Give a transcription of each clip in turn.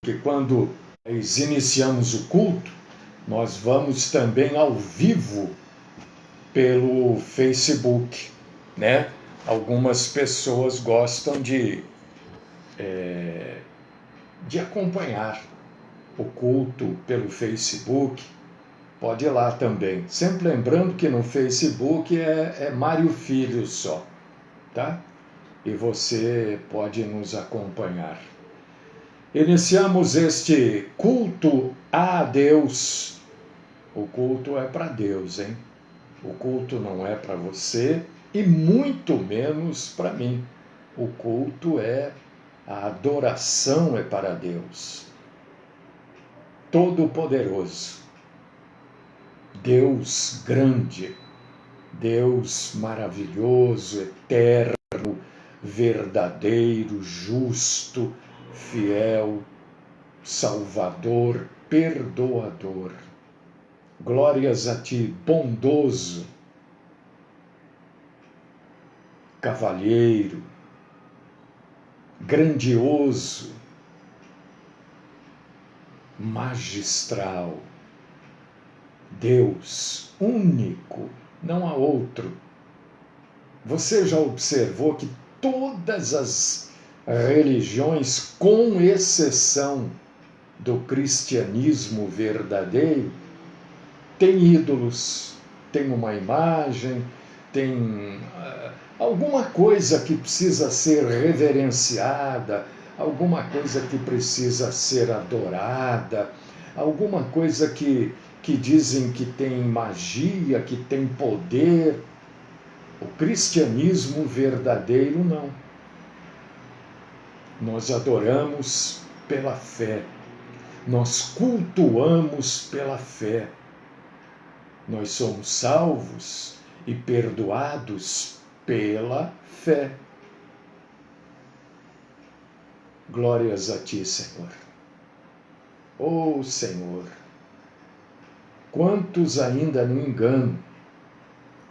que quando nós iniciamos o culto, nós vamos também ao vivo pelo Facebook, né? Algumas pessoas gostam de acompanhar o culto pelo Facebook. Pode ir lá também. Sempre lembrando que no Facebook é Mário Filho só, tá? E você pode nos acompanhar. Iniciamos este culto a Deus. O culto é para Deus, hein? O culto não é para você e muito menos para mim. O culto a adoração é para Deus. Todo-Poderoso. Deus grande. Deus maravilhoso, eterno, verdadeiro, justo, fiel, salvador, perdoador. Glórias a ti, bondoso, cavalheiro, grandioso, magistral, Deus único, não há outro. Você já observou que todas as religiões, com exceção do cristianismo verdadeiro, têm ídolos, tem uma imagem, tem alguma coisa que precisa ser reverenciada, alguma coisa que precisa ser adorada, alguma coisa que dizem que tem magia, que tem poder. O cristianismo verdadeiro não. Nós adoramos pela fé, nós cultuamos pela fé. Nós somos salvos e perdoados pela fé. Glórias a ti, Senhor. Oh, Senhor, quantos ainda no engano,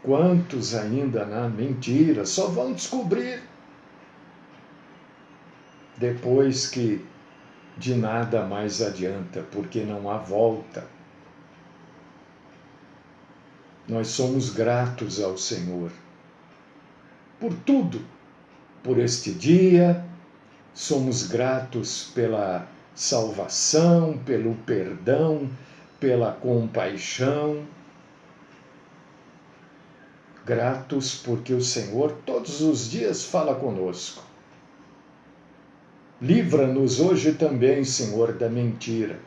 quantos ainda na mentira, só vão descobrir depois que de nada mais adianta, porque não há volta. Nós somos gratos ao Senhor por tudo, por este dia, somos gratos pela salvação, pelo perdão, pela compaixão. Gratos porque o Senhor todos os dias fala conosco. Livra-nos hoje também, Senhor, da mentira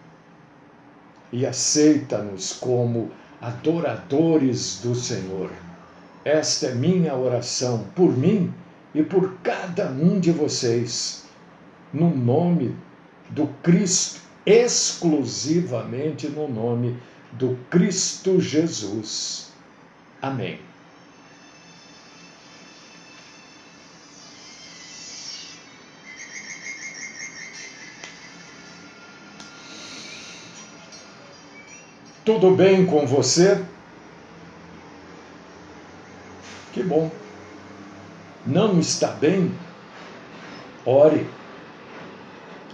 e aceita-nos como adoradores do Senhor. Esta é minha oração por mim e por cada um de vocês, no nome do Cristo, exclusivamente no nome do Cristo Jesus. Amém. Tudo bem com você? Que bom. Não está bem? Ore.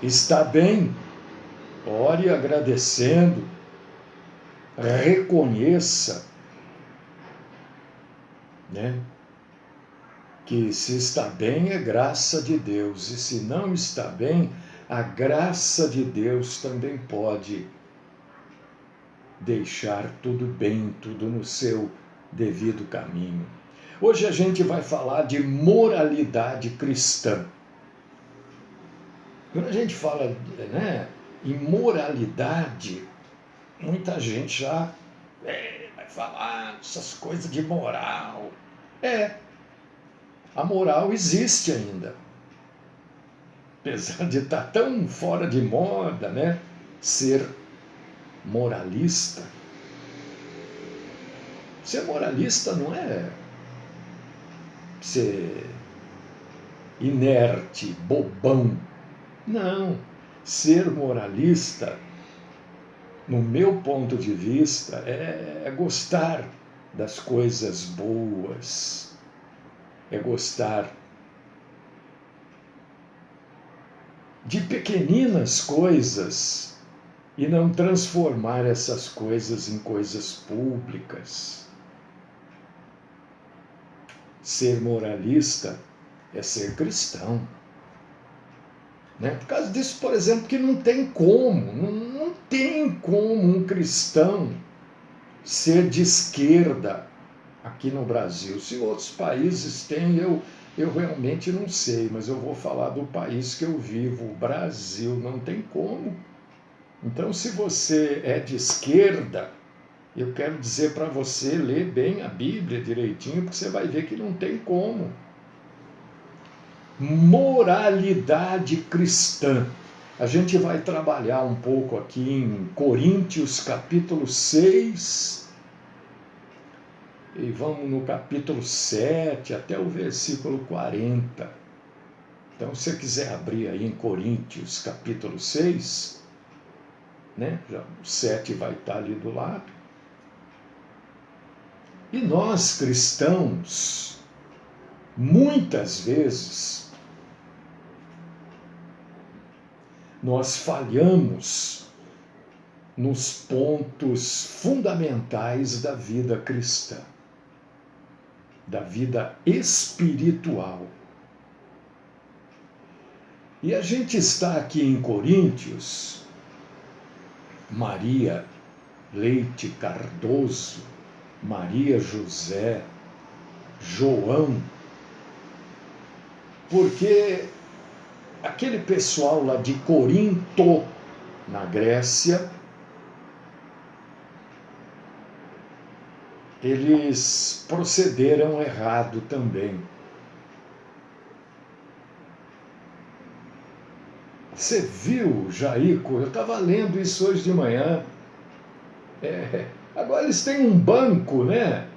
Está bem? Ore agradecendo. Reconheça, né? Que se está bem é graça de Deus, e se não está bem, a graça de Deus também pode deixar tudo bem, tudo no seu devido caminho. Hoje a gente vai falar de moralidade cristã. Quando a gente fala, né, em moralidade, muita gente já vai falar essas coisas de moral. A moral existe ainda. Apesar de estar tão fora de moda, né, ser moralista. Ser moralista não é ser inerte, bobão. Não. Ser moralista, no meu ponto de vista, é gostar das coisas boas, é gostar de pequeninas coisas e não transformar essas coisas em coisas públicas. Ser moralista é ser cristão. Né? Por causa disso, por exemplo, que não tem como um cristão ser de esquerda aqui no Brasil. Se outros países têm, eu realmente não sei, mas eu vou falar do país que eu vivo, o Brasil, não tem como. Então, se você é de esquerda, eu quero dizer para você ler bem a Bíblia direitinho, porque você vai ver que não tem como. Moralidade cristã. A gente vai trabalhar um pouco aqui em Coríntios capítulo 6, e vamos no capítulo 7 até o versículo 40. Então, se você quiser abrir aí em Coríntios capítulo 6, né? Já, o 7 vai estar ali do lado. E nós cristãos, muitas vezes, nós falhamos nos pontos fundamentais da vida cristã, da vida espiritual. E a gente está aqui em Coríntios, Maria Leite Cardoso, Maria José, João, porque aquele pessoal lá de Corinto, na Grécia, eles procederam errado também. Você viu, Jaico? Eu estava lendo isso hoje de manhã. Agora eles têm um banco, né?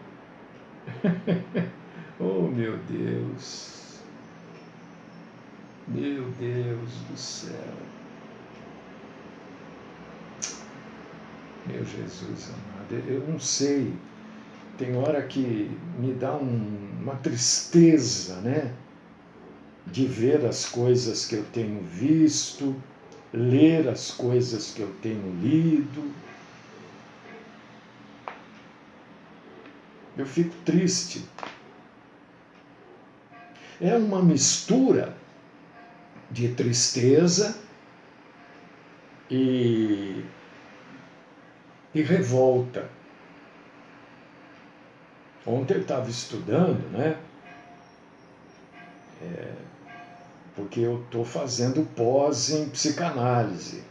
Oh, meu Deus. Meu Deus do céu. Meu Jesus amado, eu não sei. Tem hora que me dá uma tristeza, né? De ver as coisas que eu tenho visto, ler as coisas que eu tenho lido. Eu fico triste. É uma mistura de tristeza e revolta. Ontem eu estava estudando, né? Porque eu estou fazendo pós em psicanálise.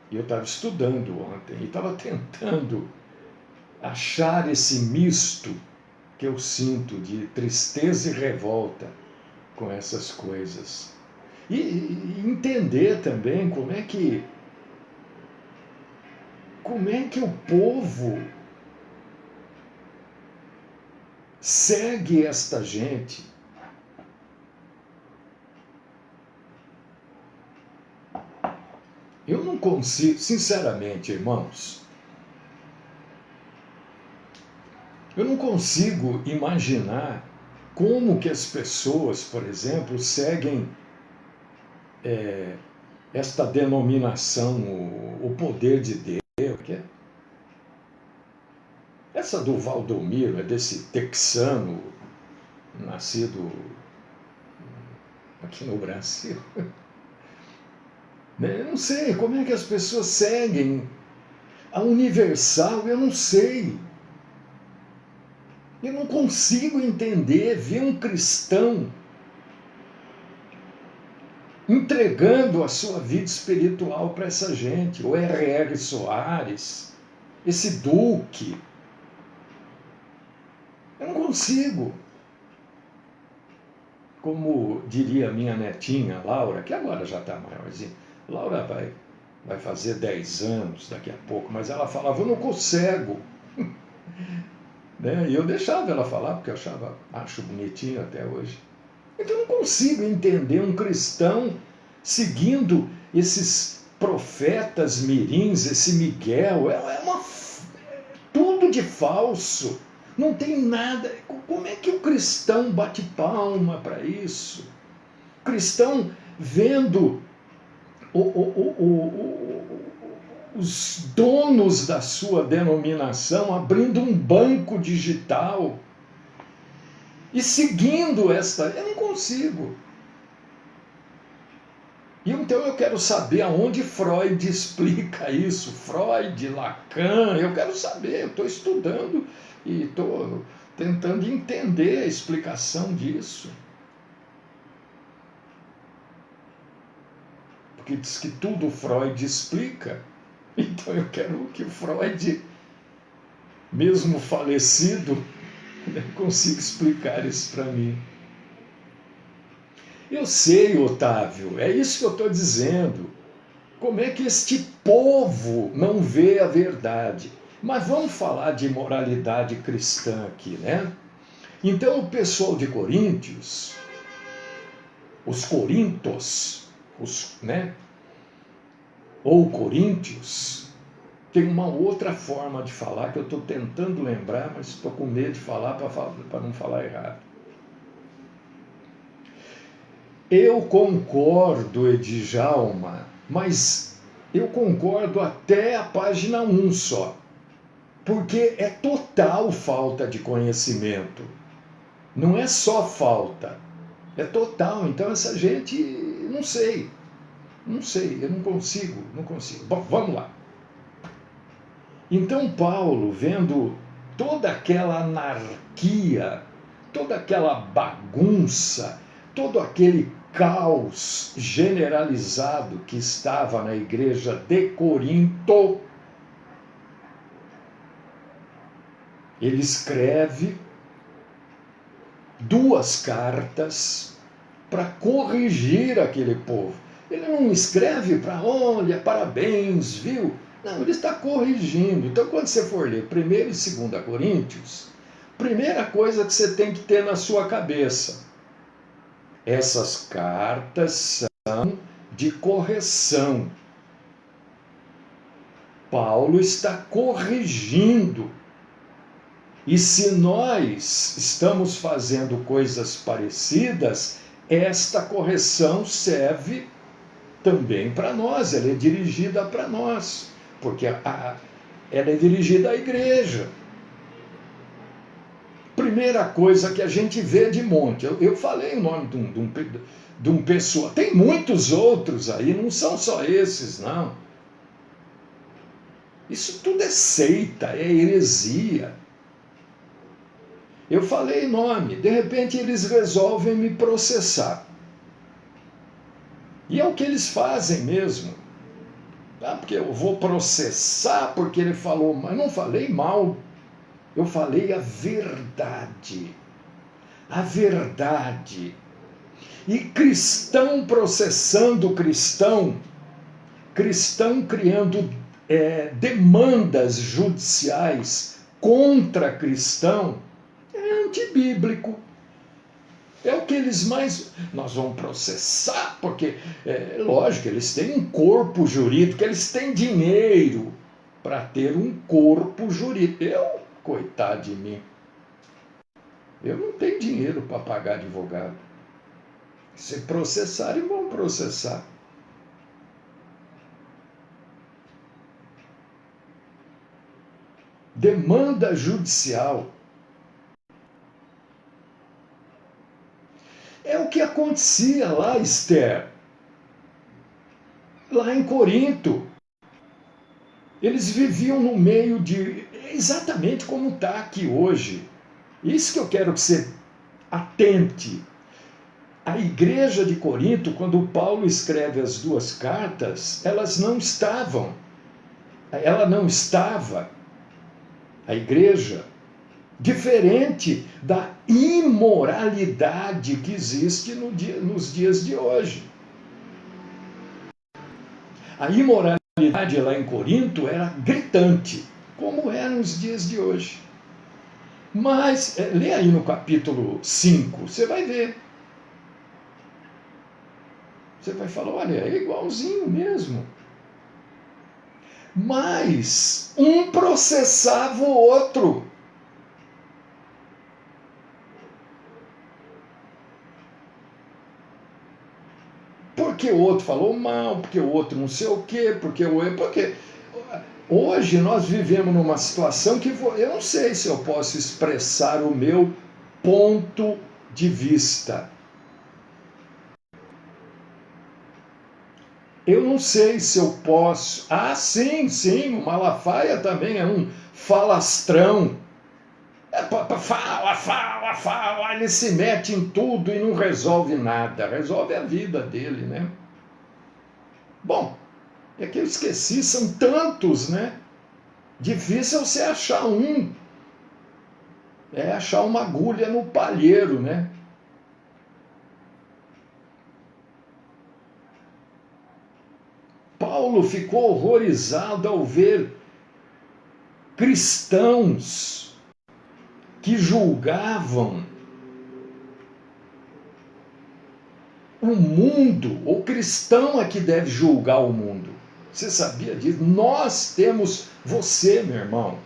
E eu estava estudando ontem e estava tentando achar esse misto que eu sinto de tristeza e revolta com essas coisas. E entender também como é que o povo segue esta gente. Eu não consigo, sinceramente, irmãos, eu não consigo imaginar como que as pessoas, por exemplo, seguem esta denominação, o poder de Deus. Que é essa do Valdomiro, é desse texano, nascido aqui no Brasil. Eu não sei como é que as pessoas seguem a Universal, eu não sei. Eu não consigo entender, ver um cristão entregando a sua vida espiritual para essa gente. O R.R. Soares, esse Duque. Eu não consigo. Como diria minha netinha, Laura, que agora já está maiorzinha. Laura vai fazer 10 anos daqui a pouco, mas ela falava, eu não consigo. Né? E eu deixava ela falar, porque eu acho bonitinho até hoje. Então eu não consigo entender um cristão seguindo esses profetas mirins, esse Miguel, tudo de falso, não tem nada. Como é que o cristão bate palma para isso? O cristão vendo os donos da sua denominação abrindo um banco digital e seguindo esta. Eu não consigo. E então eu quero saber aonde Freud explica isso. Freud, Lacan, eu quero saber. Eu estou estudando e estou tentando entender a explicação disso. Porque diz que tudo Freud explica. Então eu quero que o Freud, mesmo falecido, consiga explicar isso para mim. Eu sei, Otávio, é isso que eu estou dizendo. Como é que este povo não vê a verdade? Mas vamos falar de moralidade cristã aqui, né? Então o pessoal de Coríntios, os corintos, né? Ou coríntios, tem uma outra forma de falar que eu estou tentando lembrar, mas estou com medo de falar para não falar errado. Eu concordo, Edjalma, mas eu concordo até a página 1 só. Porque é total falta de conhecimento. Não é só falta, é total. Então essa gente, não sei, eu não consigo. Bom, vamos lá. Então Paulo, vendo toda aquela anarquia, toda aquela bagunça, todo aquele caos generalizado que estava na igreja de Corinto, ele escreve 2 cartas para corrigir aquele povo. Ele não escreve para, olha, parabéns, viu? Não, ele está corrigindo. Então, quando você for ler 1ª e 2ª Coríntios, primeira coisa que você tem que ter na sua cabeça, essas cartas são de correção. Paulo está corrigindo. E se nós estamos fazendo coisas parecidas, esta correção serve também para nós, ela é dirigida para nós, porque ela é dirigida à igreja. Primeira coisa que a gente vê de monte, eu falei o nome de um pessoal, tem muitos outros aí, não são só esses, não. Isso tudo é seita, é heresia. Eu falei nome, de repente eles resolvem me processar. E é o que eles fazem mesmo. Porque eu vou processar porque ele falou, mas não falei mal. Eu falei a verdade. A verdade. E cristão processando cristão, cristão criando demandas judiciais contra cristão, é antibíblico. É o que eles mais... Nós vamos processar, porque, lógico, eles têm um corpo jurídico, eles têm dinheiro para ter um corpo jurídico. Eu, coitado de mim, eu não tenho dinheiro para pagar advogado. Se processarem, vão processar. Demanda judicial. É o que acontecia lá, Esther, lá em Corinto. Eles viviam no meio de... exatamente como está aqui hoje. Isso que eu quero que você atente. A igreja de Corinto, quando Paulo escreve as 2 cartas, ela não estava, a igreja, diferente da imoralidade que existe nos dias de hoje. A imoralidade lá em Corinto era gritante, como é nos dias de hoje. Mas, lê aí no capítulo 5, você vai ver. Você vai falar, olha, é igualzinho mesmo. Mas um processava o outro. porque o outro falou mal, porque o outro não sei o quê, porque hoje nós vivemos numa situação que eu não sei se eu posso expressar o meu ponto de vista. Eu não sei se eu posso. Ah, sim, o Malafaia também é um falastrão. Fala, ele se mete em tudo e não resolve nada. Resolve a vida dele, né? Bom, é que eu esqueci, são tantos, né? Difícil você achar um. É achar uma agulha no palheiro, né? Paulo ficou horrorizado ao ver cristãos que julgavam o mundo. O cristão é que deve julgar o mundo. Você sabia disso? Nós temos você, meu irmão.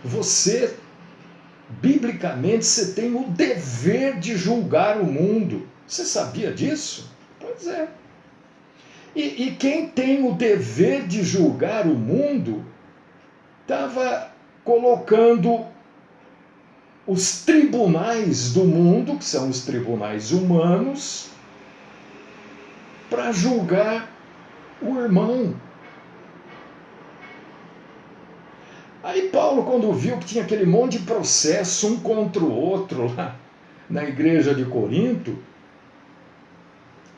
Você, biblicamente, você tem o dever de julgar o mundo. Você sabia disso? Pois é. E quem tem o dever de julgar o mundo estava colocando os tribunais do mundo, que são os tribunais humanos, para julgar o irmão. Aí Paulo, quando viu que tinha aquele monte de processo um contra o outro lá na igreja de Corinto,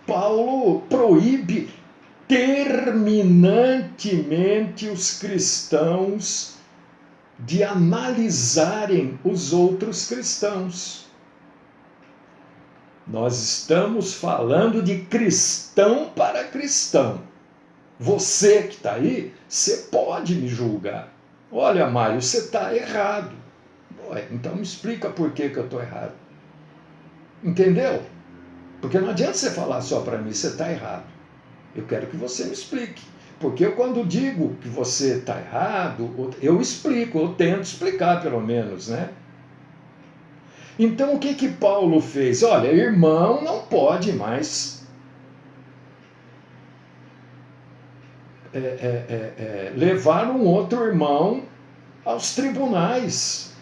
Paulo proíbe terminantemente os cristãos de analisarem os outros cristãos. Nós estamos falando de cristão para cristão. Você que está aí, você pode me julgar. Olha, Mário, você está errado. Ué, então me explica por que eu estou errado. Entendeu? Porque não adianta você falar só para mim, você está errado. Eu quero que você me explique. Porque eu, quando digo que você está errado, eu explico, eu tento explicar pelo menos, né? Então o que Paulo fez? Olha, irmão não pode mais levar um outro irmão aos tribunais.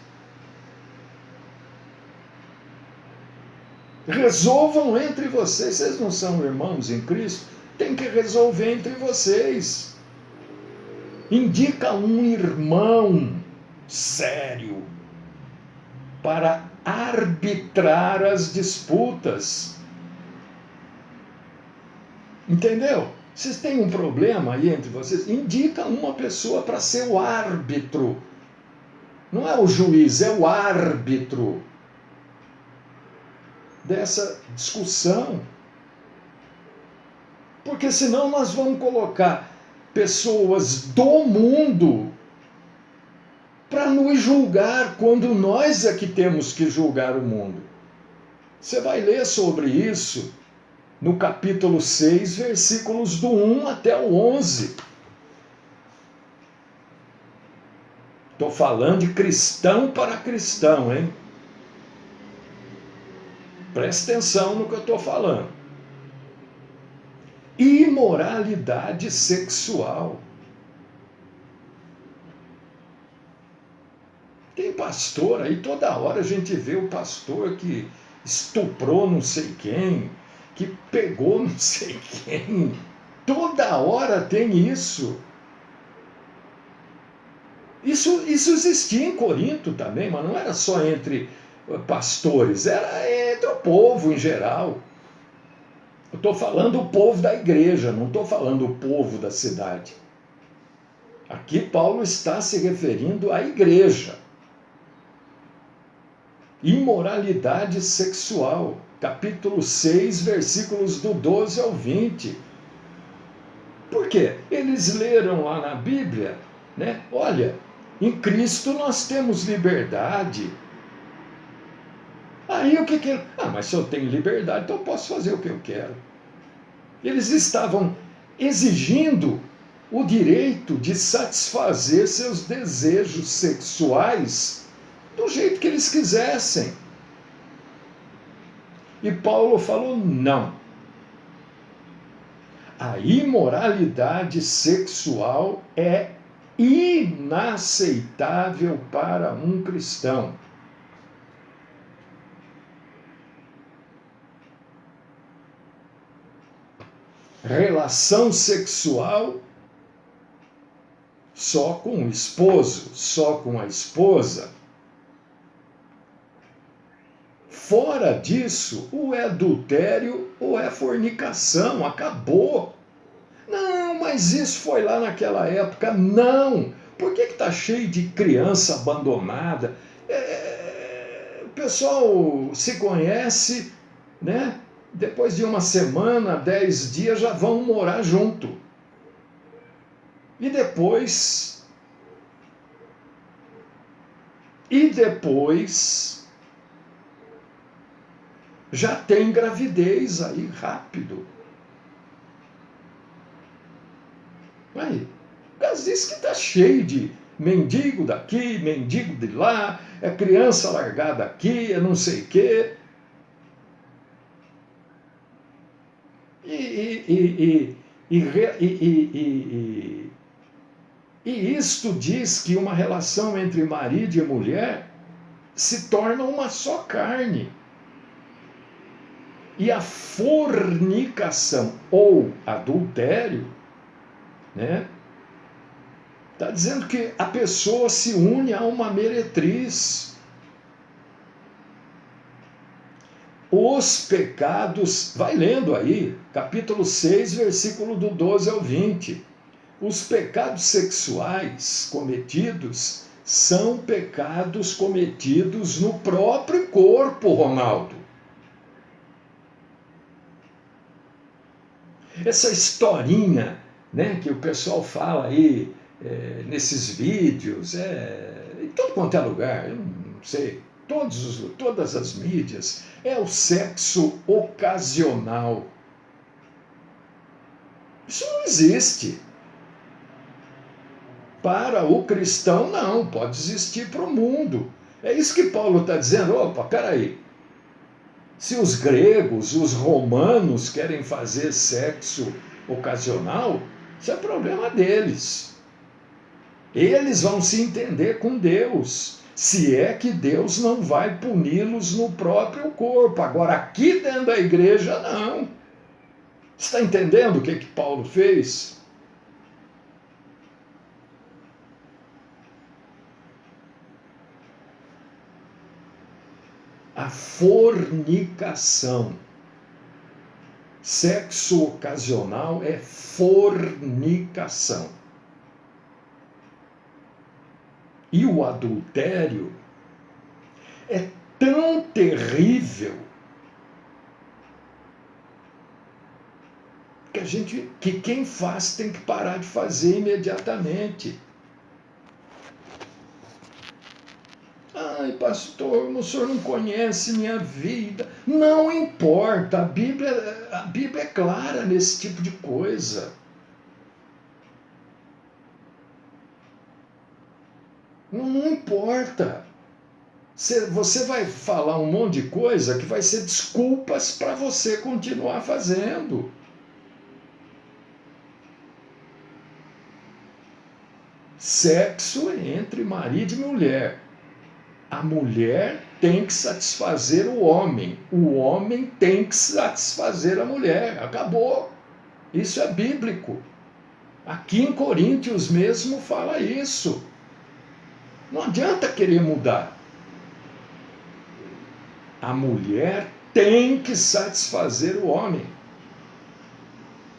Resolvam entre vocês. Vocês não são irmãos em Cristo? Tem que resolver entre vocês. Indica um irmão sério para arbitrar as disputas. Entendeu? Vocês têm um problema aí entre vocês? Indica uma pessoa para ser o árbitro. Não é o juiz, é o árbitro dessa discussão. Porque senão nós vamos colocar pessoas do mundo para nos julgar, quando nós é que temos que julgar o mundo. Você vai ler sobre isso no capítulo 6, versículos do 1 até o 11. Estou falando de cristão para cristão, hein? Presta atenção no que eu estou falando. Imoralidade sexual. Tem pastor aí, toda hora a gente vê o pastor que estuprou não sei quem, que pegou não sei quem. Toda hora tem isso. Isso existia em Corinto também, mas não era só entre pastores, era entre o povo em geral. Eu estou falando o povo da igreja, não estou falando o povo da cidade. Aqui Paulo está se referindo à igreja. Imoralidade sexual, capítulo 6, versículos do 12 ao 20. Por quê? Eles leram lá na Bíblia, né? Olha, em Cristo nós temos liberdade. Aí o que que... mas se eu tenho liberdade, então eu posso fazer o que eu quero. Eles estavam exigindo o direito de satisfazer seus desejos sexuais do jeito que eles quisessem. E Paulo falou não. A imoralidade sexual é inaceitável para um cristão. Relação sexual só com o esposo, só com a esposa. Fora disso, ou é adultério ou é fornicação, acabou. Não, mas isso foi lá naquela época. Não! Por que está cheio de criança abandonada? O pessoal se conhece, né? Depois de uma semana, 10 dias, já vão morar junto. E depois já tem gravidez aí rápido. Aí, por causa disso que está cheio de mendigo daqui, mendigo de lá, é criança largada aqui, é não sei o quê. E isto diz que uma relação entre marido e mulher se torna uma só carne. E a fornicação ou adultério, né? Está dizendo que a pessoa se une a uma meretriz. Os pecados, vai lendo aí, capítulo 6, versículo do 12 ao 20. Os pecados sexuais cometidos são pecados cometidos no próprio corpo, Ronaldo. Essa historinha, né, que o pessoal fala aí nesses vídeos, em todo quanto é lugar, eu não sei, todas as mídias, é o sexo ocasional. Isso não existe. Para o cristão, não, pode existir para o mundo. É isso que Paulo está dizendo. Opa, peraí. Se os gregos, os romanos querem fazer sexo ocasional, isso é problema deles. Eles vão se entender com Deus, se é que Deus não vai puni-los no próprio corpo. Agora, aqui dentro da igreja, não. Está entendendo o que Paulo fez? A fornicação. Sexo ocasional é fornicação. E o adultério é tão terrível que quem faz tem que parar de fazer imediatamente. Ai, pastor, o senhor não conhece minha vida. Não importa, a Bíblia é clara nesse tipo de coisa. Não importa. Você vai falar um monte de coisa que vai ser desculpas para você continuar fazendo. Sexo entre marido e mulher. A mulher tem que satisfazer o homem tem que satisfazer a mulher. Acabou. Isso é bíblico. Aqui em Coríntios mesmo fala isso. Não adianta querer mudar. A mulher tem que satisfazer o homem.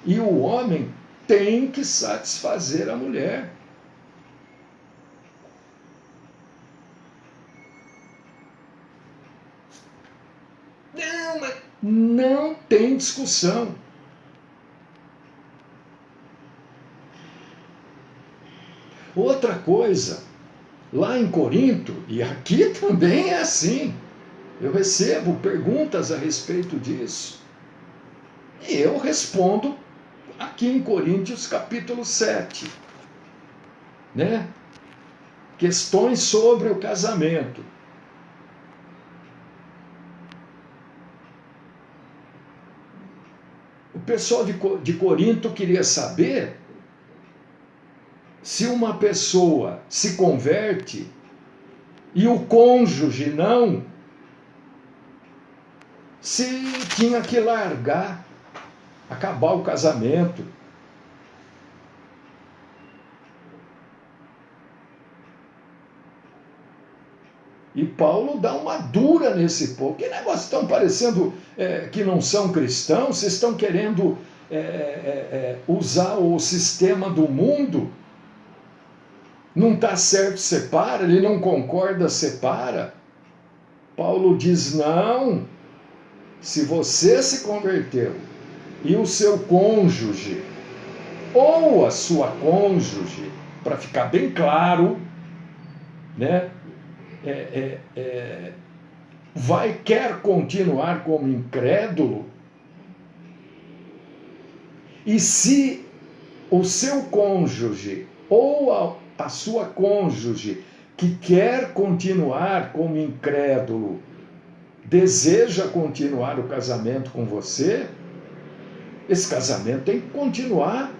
E o homem tem que satisfazer a mulher. Não, mas não tem discussão. Outra coisa, lá em Corinto, e aqui também é assim, eu recebo perguntas a respeito disso. E eu respondo aqui em Coríntios capítulo 7. Né? Questões sobre o casamento. pessoal de Corinto queria saber se uma pessoa se converte e o cônjuge não, se tinha que largar, acabar o casamento. E Paulo dá uma dura nesse povo. Que negócio estão parecendo que não são cristãos? Vocês estão querendo usar o sistema do mundo? Não está certo, separa. Ele não concorda, separa. Paulo diz, não. Se você se converteu e o seu cônjuge, ou a sua cônjuge, para ficar bem claro, né? Quer continuar como incrédulo, e se o seu cônjuge ou a sua cônjuge que quer continuar como incrédulo deseja continuar o casamento com você, esse casamento tem que continuar.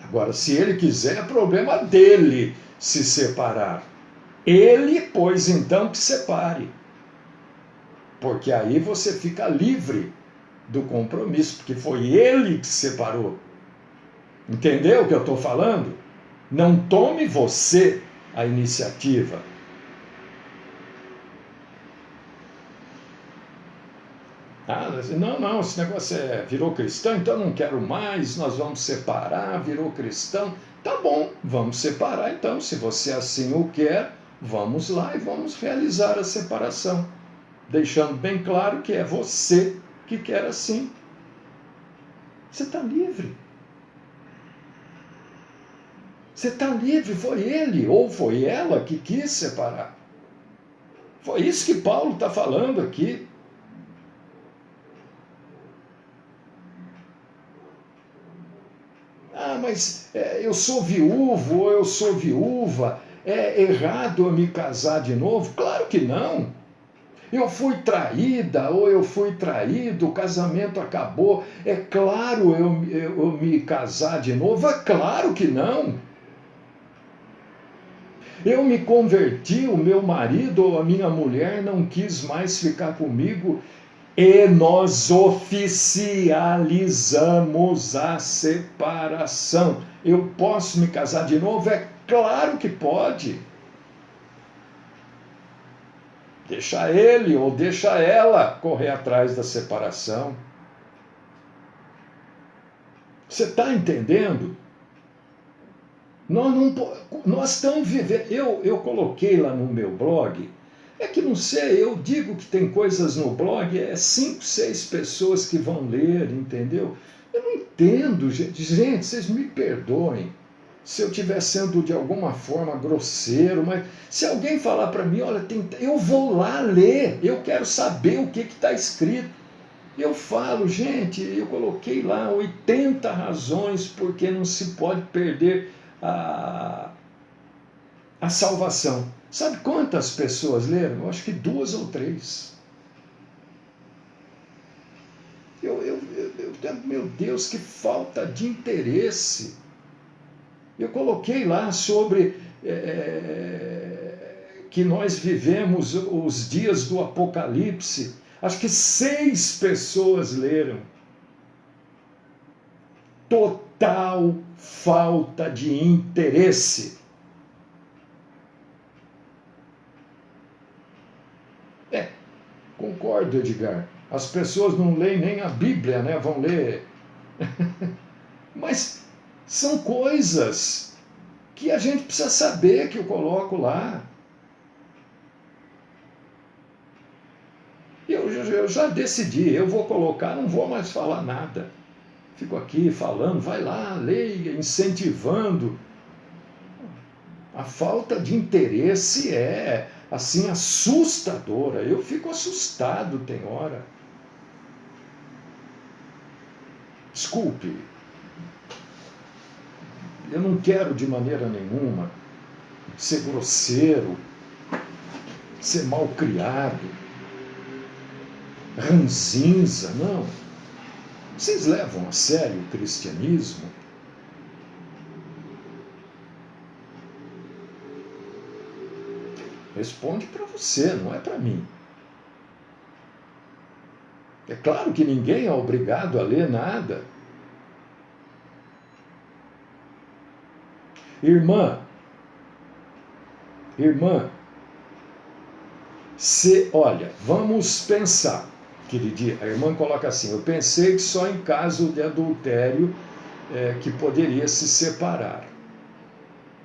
Agora, se ele quiser, é problema dele se separar. Ele, pois, então, que separe. Porque aí você fica livre do compromisso, porque foi ele que separou. Entendeu o que eu estou falando? Não tome você a iniciativa. Não, esse negócio virou cristão, então não quero mais, nós vamos separar, virou cristão. Tá bom, vamos separar então, se você assim o quer, vamos lá e vamos realizar a separação. Deixando bem claro que é você que quer assim. Você está livre. Você está livre, foi ele ou foi ela que quis separar. Foi isso que Paulo está falando aqui. Mas eu sou viúvo ou eu sou viúva, é errado eu me casar de novo? Claro que não. Eu fui traída ou eu fui traído, o casamento acabou, é claro eu me casar de novo? É claro que não. Eu me converti, o meu marido ou a minha mulher não quis mais ficar comigo, e nós oficializamos a separação. Eu posso me casar de novo? É claro que pode. Deixa ele ou deixa ela correr atrás da separação. Você está entendendo? Nós estamos vivendo. Eu coloquei lá no meu blog. É que não sei, eu digo que tem coisas no blog, 5, 6 pessoas que vão ler, entendeu? Eu não entendo, gente. Gente, vocês me perdoem se eu estiver sendo de alguma forma grosseiro, mas se alguém falar para mim, olha, eu vou lá ler, eu quero saber o que está escrito. Eu falo, gente, eu coloquei lá 80 razões porque não se pode perder a salvação. Sabe quantas pessoas leram? Eu acho que 2 ou 3. Meu Deus, que falta de interesse. Eu coloquei lá sobre que nós vivemos os dias do Apocalipse. Acho que 6 pessoas leram. Total falta de interesse. Concordo, Edgar. As pessoas não leem nem a Bíblia, né? Vão ler. Mas são coisas que a gente precisa saber, que eu coloco lá. Eu já decidi, eu vou colocar, não vou mais falar nada. Fico aqui falando, vai lá, leia, incentivando. A falta de interesse é, assim, assustadora. Eu fico assustado, tem hora. Desculpe. Eu não quero de maneira nenhuma ser grosseiro, ser mal criado. ranzinza, não. Vocês levam a sério o cristianismo? Responde para você, não é para mim. É claro que ninguém é obrigado a ler nada. Irmã, olha, vamos pensar, queridinha. A irmã coloca assim: eu pensei que só em caso de adultério que poderia se separar.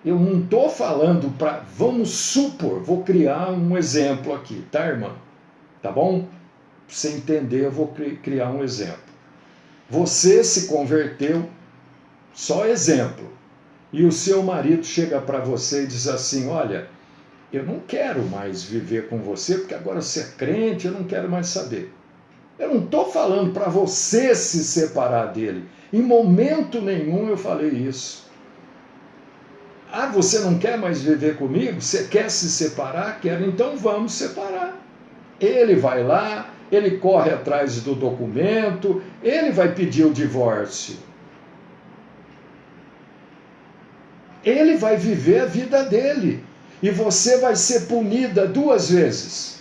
Eu não estou falando para. Vamos supor, vou criar um exemplo aqui, tá, irmã? Tá bom? Para você entender, eu vou criar um exemplo. Você se converteu, só exemplo, e o seu marido chega para você e diz assim: olha, eu não quero mais viver com você, porque agora você é crente, eu não quero mais saber. Eu não estou falando para você se separar dele. Em momento nenhum eu falei isso. Ah, você não quer mais viver comigo? Você quer se separar? Quero, então vamos separar. Ele vai lá, ele corre atrás do documento, ele vai pedir o divórcio. Ele vai viver a vida dele. E você vai ser punida 2 vezes.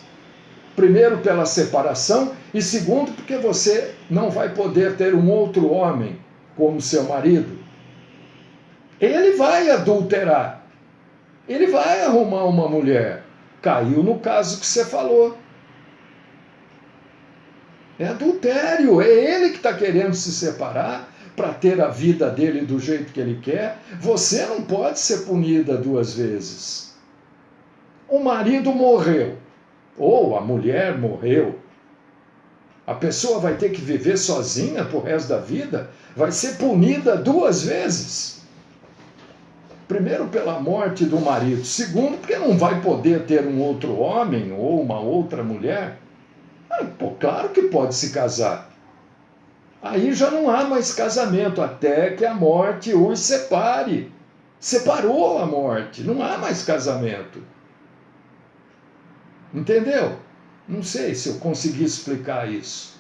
Primeiro pela separação e segundo porque você não vai poder ter um outro homem como seu marido. Ele vai adulterar. Ele vai arrumar uma mulher. Caiu no caso que você falou. É adultério. É ele que está querendo se separar para ter a vida dele do jeito que ele quer. Você não pode ser punida 2 vezes. O marido morreu. Ou a mulher morreu. A pessoa vai ter que viver sozinha pro resto da vida? Vai ser punida 2 vezes. Primeiro pela morte do marido, segundo porque não vai poder ter um outro homem ou uma outra mulher. Claro que pode se casar. Aí já não há mais casamento, até que a morte os separe. Separou a morte, não há mais casamento. Entendeu? Não sei se eu consegui explicar isso.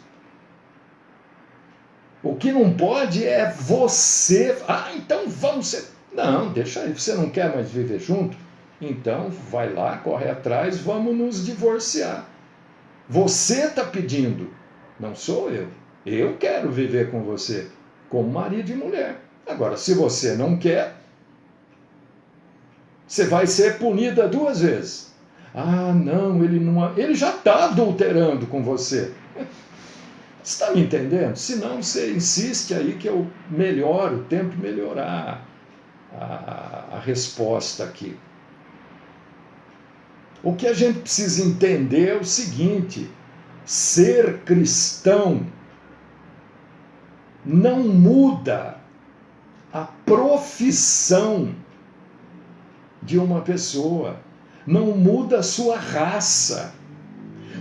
O que não pode é você... então vamos ser... Não, deixa aí, você não quer mais viver junto? Então vai lá, corre atrás, vamos nos divorciar. Você está pedindo, não sou eu. Eu quero viver com você, como marido e mulher. Agora, se você não quer, você vai ser punida 2 vezes. Ah, não, ele já está adulterando com você. Você está me entendendo? Se não, você insiste aí que eu melhoro, tento melhorar a resposta aqui. O que a gente precisa entender é o seguinte: ser cristão não muda a profissão de uma pessoa, não muda a sua raça,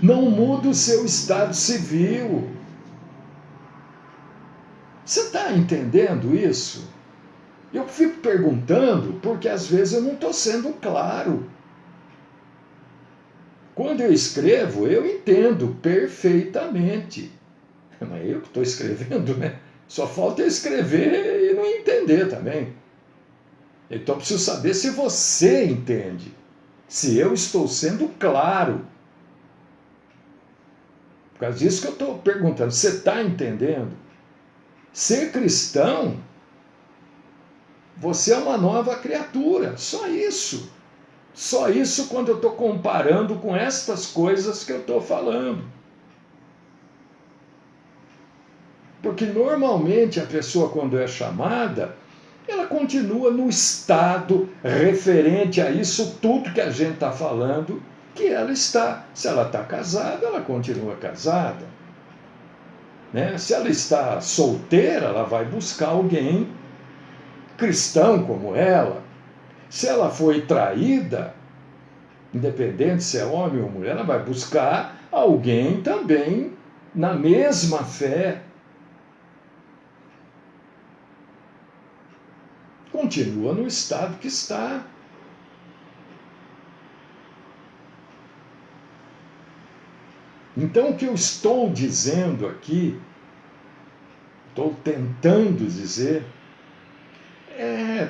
não muda o seu estado civil. Você está entendendo isso? Eu fico perguntando porque às vezes eu não estou sendo claro. Quando eu escrevo, eu entendo perfeitamente. Mas eu que estou escrevendo, né? Só falta eu escrever e não entender também. Então eu preciso saber se você entende. Se eu estou sendo claro. Por causa disso que eu estou perguntando. Você está entendendo? Ser cristão, você é uma nova criatura. Só isso. Só isso quando eu estou comparando com estas coisas que eu estou falando. Porque normalmente a pessoa, quando é chamada, ela continua no estado referente a isso tudo que a gente está falando, que ela está. Se ela está casada, ela continua casada. Né? Se ela está solteira, ela vai buscar alguém cristão como ela. Se ela foi traída, independente se é homem ou mulher, ela vai buscar alguém também na mesma fé. Continua no estado que está. Então, o que eu estou dizendo aqui, estou tentando dizer,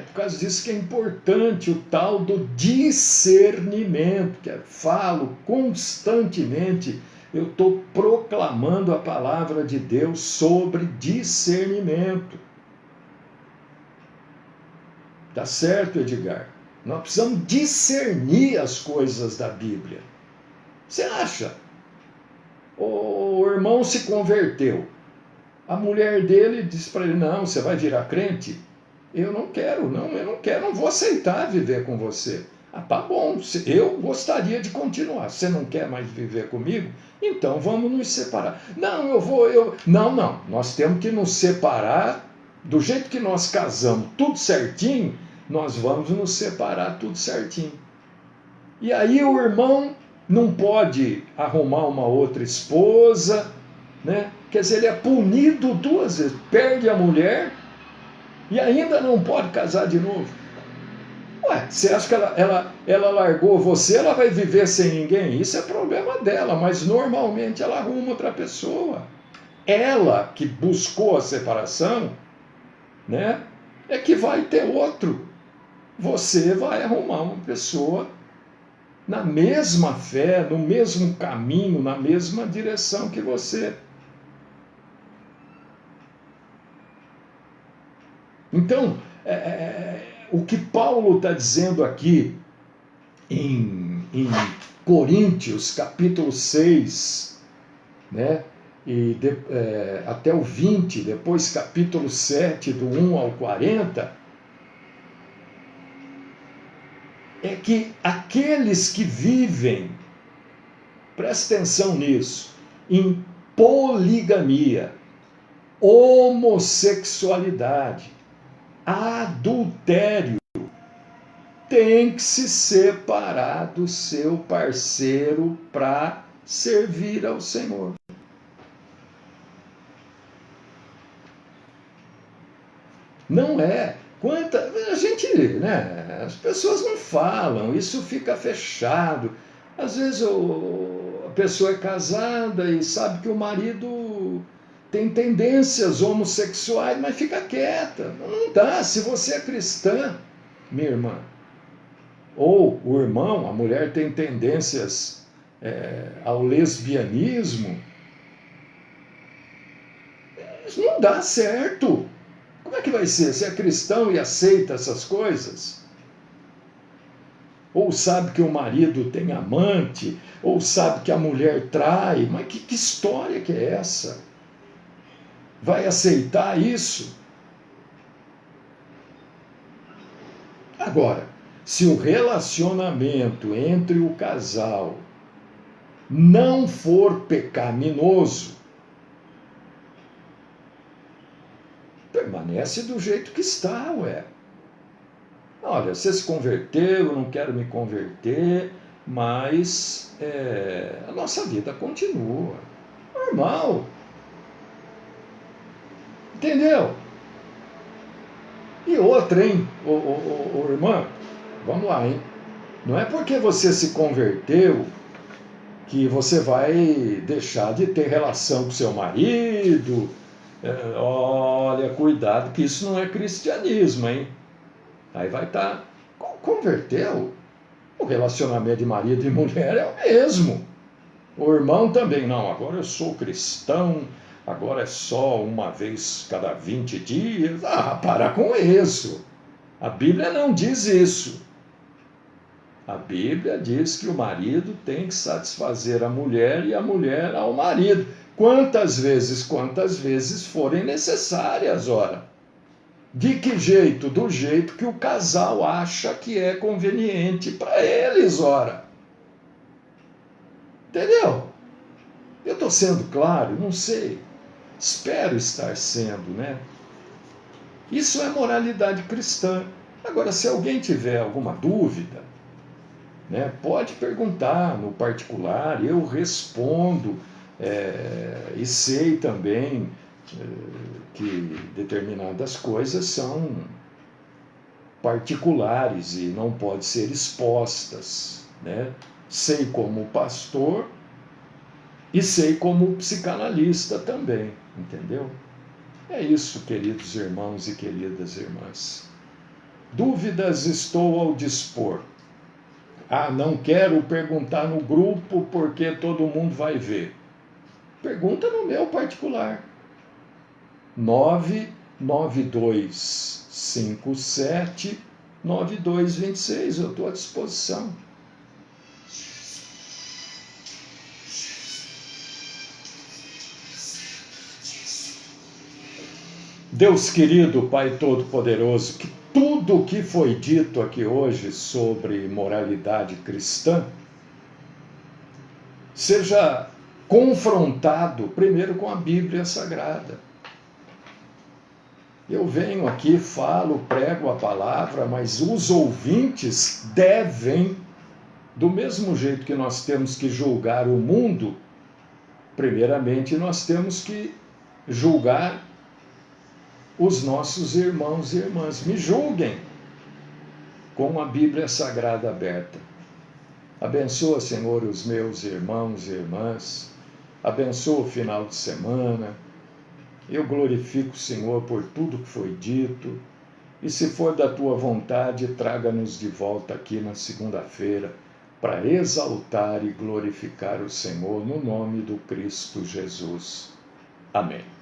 por causa disso que é importante o tal do discernimento, que eu falo constantemente, eu estou proclamando a palavra de Deus sobre discernimento. Tá certo, Edgar? Nós precisamos discernir as coisas da Bíblia. Você acha? O irmão se converteu. A mulher dele disse para ele, não, você vai virar crente? Eu não quero, não vou aceitar viver com você. Ah, tá bom, eu gostaria de continuar. Você não quer mais viver comigo? Então vamos nos separar. Não, Não, nós temos que nos separar do jeito que nós casamos, tudo certinho, nós vamos nos separar tudo certinho. E aí o irmão não pode arrumar uma outra esposa, né? Quer dizer, ele é punido 2 vezes, perde a mulher e ainda não pode casar de novo. Ué, você acha que ela largou você, ela vai viver sem ninguém? Isso é problema dela, mas normalmente ela arruma outra pessoa. Ela que buscou a separação, né, é que vai ter outro. Você vai arrumar uma pessoa na mesma fé, no mesmo caminho, na mesma direção que você. Então, o que Paulo está dizendo aqui em Coríntios, capítulo 6, né, até o 20, depois capítulo 7, do 1 ao 40, é que aqueles que vivem, presta atenção nisso, em poligamia, homossexualidade, adultério, tem que se separar do seu parceiro para servir ao Senhor. Não é. A gente, né? As pessoas não falam, isso fica fechado. Às vezes a pessoa é casada e sabe que o marido tem tendências homossexuais, mas fica quieta. Não dá. Se você é cristã, minha irmã, ou o irmão, a mulher tem tendências ao lesbianismo, isso não dá certo. Como é que vai ser? Você é cristão e aceita essas coisas? Ou sabe que o marido tem amante, ou sabe que a mulher trai, mas que história que é essa? Vai aceitar isso? Agora, se o relacionamento entre o casal não for pecaminoso, permanece do jeito que está, ué. Olha, você se converteu, eu não quero me converter, mas a nossa vida continua. Normal. Entendeu? E outra, hein, irmã? Vamos lá, hein? Não é porque você se converteu que você vai deixar de ter relação com seu marido. Olha, cuidado, que isso não é cristianismo, hein? Aí vai estar. Converteu? O relacionamento de marido e mulher é o mesmo. O irmão também, não, agora eu sou cristão, agora é só uma vez cada 20 dias. Ah, para com isso. A Bíblia não diz isso. A Bíblia diz que o marido tem que satisfazer a mulher e a mulher ao marido. Quantas vezes forem necessárias, ora. De que jeito? Do jeito que o casal acha que é conveniente para eles, ora. Entendeu? Eu estou sendo claro? Não sei. Espero estar sendo, né? Isso é moralidade cristã. Agora, se alguém tiver alguma dúvida, né, pode perguntar no particular, eu respondo, e sei também que determinadas coisas são particulares e não podem ser expostas, né? Sei como pastor E sei como psicanalista também, entendeu? É isso, queridos irmãos e queridas irmãs. Dúvidas estou ao dispor. Não quero perguntar no grupo porque todo mundo vai ver. Pergunta no meu particular. 99257-9226. Eu estou à disposição. Deus querido, Pai Todo-Poderoso, que tudo o que foi dito aqui hoje sobre moralidade cristã seja confrontado primeiro com a Bíblia Sagrada. Eu venho aqui, falo, prego a palavra, mas os ouvintes devem, do mesmo jeito que nós temos que julgar o mundo, primeiramente nós temos que julgar os nossos irmãos e irmãs. Me julguem com a Bíblia Sagrada aberta. Abençoa, Senhor, os meus irmãos e irmãs. Abençoa o final de semana. Eu glorifico o Senhor por tudo que foi dito. E se for da tua vontade, traga-nos de volta aqui na segunda-feira para exaltar e glorificar o Senhor no nome do Cristo Jesus. Amém.